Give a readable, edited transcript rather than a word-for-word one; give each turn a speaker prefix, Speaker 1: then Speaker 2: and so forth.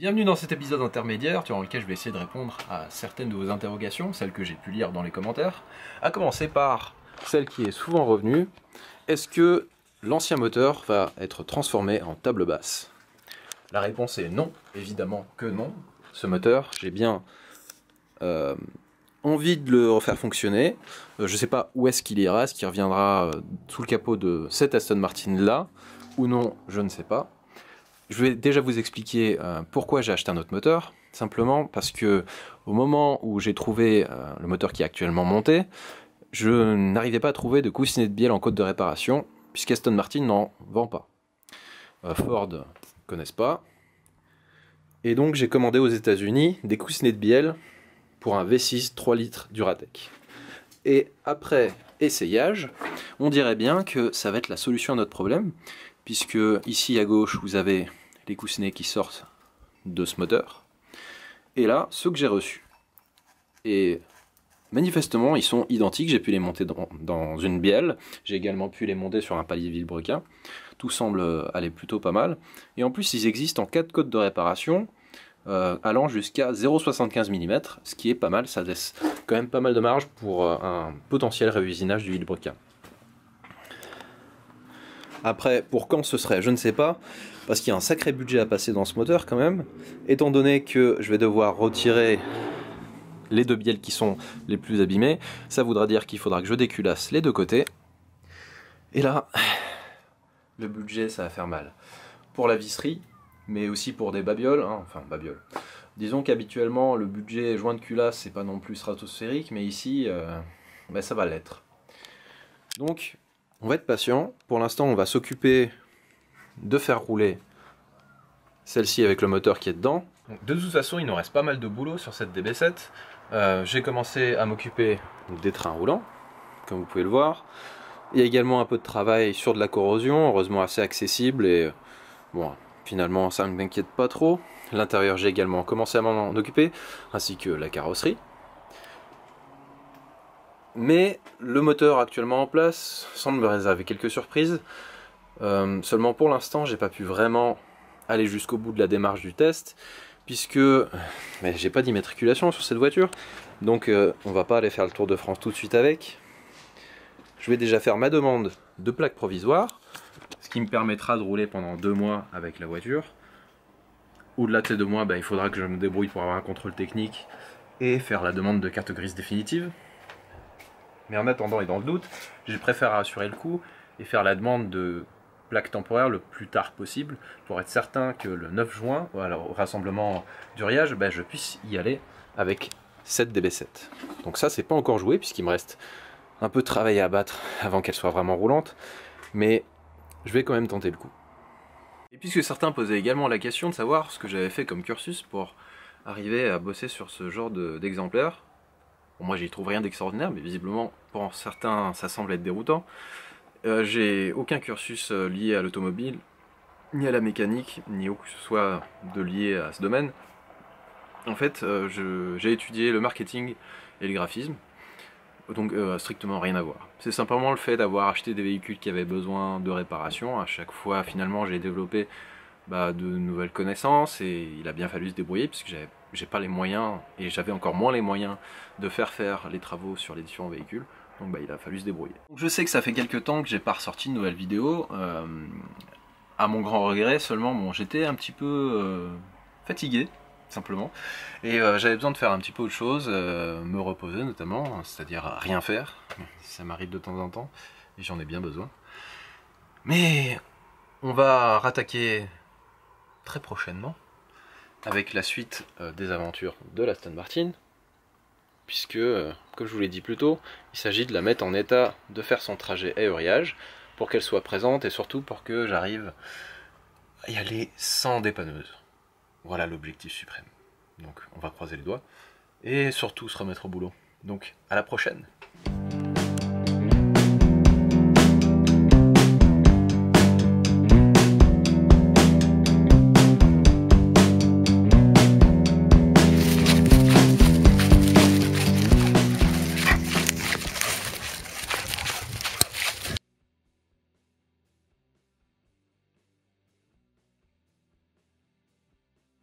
Speaker 1: Bienvenue dans cet épisode intermédiaire durant lequel je vais essayer de répondre à certaines de vos interrogations, celles que j'ai pu lire dans les commentaires, à commencer par celle qui est souvent revenue. Est-ce que l'ancien moteur va être transformé en table basse? La réponse est non, évidemment que non. Ce moteur, j'ai bien envie de le refaire fonctionner. Je ne sais pas où est-ce qu'il ira, est-ce qu'il reviendra sous le capot de cette Aston Martin là, ou non, je ne sais pas. Je vais déjà vous expliquer pourquoi j'ai acheté un autre moteur. Simplement parce que au moment où j'ai trouvé le moteur qui est actuellement monté, je n'arrivais pas à trouver de coussinet de bielle en code de réparation, puisqu'Aston Martin n'en vend pas. Ford ne connaissent pas. Et donc j'ai commandé aux États-Unis des coussinets de bielle pour un V6 3 litres Duratec. Et après essayage, on dirait bien que ça va être la solution à notre problème, puisque ici à gauche vous avez les coussinets qui sortent de ce moteur, et là ceux que j'ai reçus. Et manifestement ils sont identiques, j'ai pu les monter dans une bielle, j'ai également pu les monter sur un palier Villebrequin, tout semble aller plutôt pas mal, et en plus ils existent en 4 codes de réparation, allant jusqu'à 0,75 mm, ce qui est pas mal, ça laisse quand même pas mal de marge pour un potentiel réusinage du Villebrequin. Après, pour quand ce serait, je ne sais pas, parce qu'il y a un sacré budget à passer dans ce moteur quand même, étant donné que je vais devoir retirer les deux bielles qui sont les plus abîmées, ça voudra dire qu'il faudra que je déculasse les deux côtés, et là, le budget ça va faire mal. Pour la visserie, mais aussi pour des babioles, hein, enfin babioles. Disons qu'habituellement le budget joint de culasse c'est pas non plus stratosphérique, mais ici ben, ça va l'être. Donc on va être patient, pour l'instant on va s'occuper de faire rouler celle-ci avec le moteur qui est dedans. Donc, de toute façon il nous reste pas mal de boulot sur cette DB7. J'ai commencé à m'occuper des trains roulants, comme vous pouvez le voir. Il y a également un peu de travail sur de la corrosion, heureusement assez accessible et bon, finalement ça ne m'inquiète pas trop. L'intérieur j'ai également commencé à m'en occuper, ainsi que la carrosserie. Mais le moteur actuellement en place semble me réserver quelques surprises. Seulement pour l'instant j'ai pas pu vraiment aller jusqu'au bout de la démarche du test, puisque j'ai pas d'immatriculation sur cette voiture, donc on va pas aller faire le tour de France tout de suite avec. Je vais déjà faire ma demande de plaque provisoire, ce qui me permettra de rouler pendant 2 mois avec la voiture. Au-delà de ces 2 mois, il faudra que je me débrouille pour avoir un contrôle technique et faire la demande de carte grise définitive. Mais en attendant et dans le doute, je préfère assurer le coup et faire la demande de plaque temporaire le plus tard possible pour être certain que le 9 juin, au rassemblement du Riage, je puisse y aller avec cette DB7. Donc ça c'est pas encore joué puisqu'il me reste un peu de travail à abattre avant qu'elle soit vraiment roulante, mais je vais quand même tenter le coup. Et puisque certains posaient également la question de savoir ce que j'avais fait comme cursus pour arriver à bosser sur ce genre d'exemplaire, bon, moi j'y trouve rien d'extraordinaire, mais visiblement pour certains ça semble être déroutant. J'ai aucun cursus lié à l'automobile, ni à la mécanique, ni au que ce soit de lié à ce domaine. En fait, j'ai étudié le marketing et le graphisme, donc strictement rien à voir. C'est simplement le fait d'avoir acheté des véhicules qui avaient besoin de réparation. À chaque fois, finalement, j'ai développé de nouvelles connaissances et il a bien fallu se débrouiller puisque j'ai pas les moyens et j'avais encore moins les moyens de faire les travaux sur les différents véhicules. Donc il a fallu se débrouiller. Donc, je sais que ça fait quelques temps que j'ai pas ressorti de nouvelles vidéos, à mon grand regret seulement. Bon, j'étais un petit peu fatigué simplement et j'avais besoin de faire un petit peu autre chose, me reposer notamment, c'est-à-dire rien faire. Ça m'arrive de temps en temps et j'en ai bien besoin. Mais on va rattaquer très prochainement avec la suite des aventures de l'Aston Martin, puisque, comme je vous l'ai dit plus tôt, il s'agit de la mettre en état de faire son trajet aérage pour qu'elle soit présente et surtout pour que j'arrive à y aller sans dépanneuse. Voilà l'objectif suprême. Donc on va croiser les doigts et surtout se remettre au boulot. Donc à la prochaine.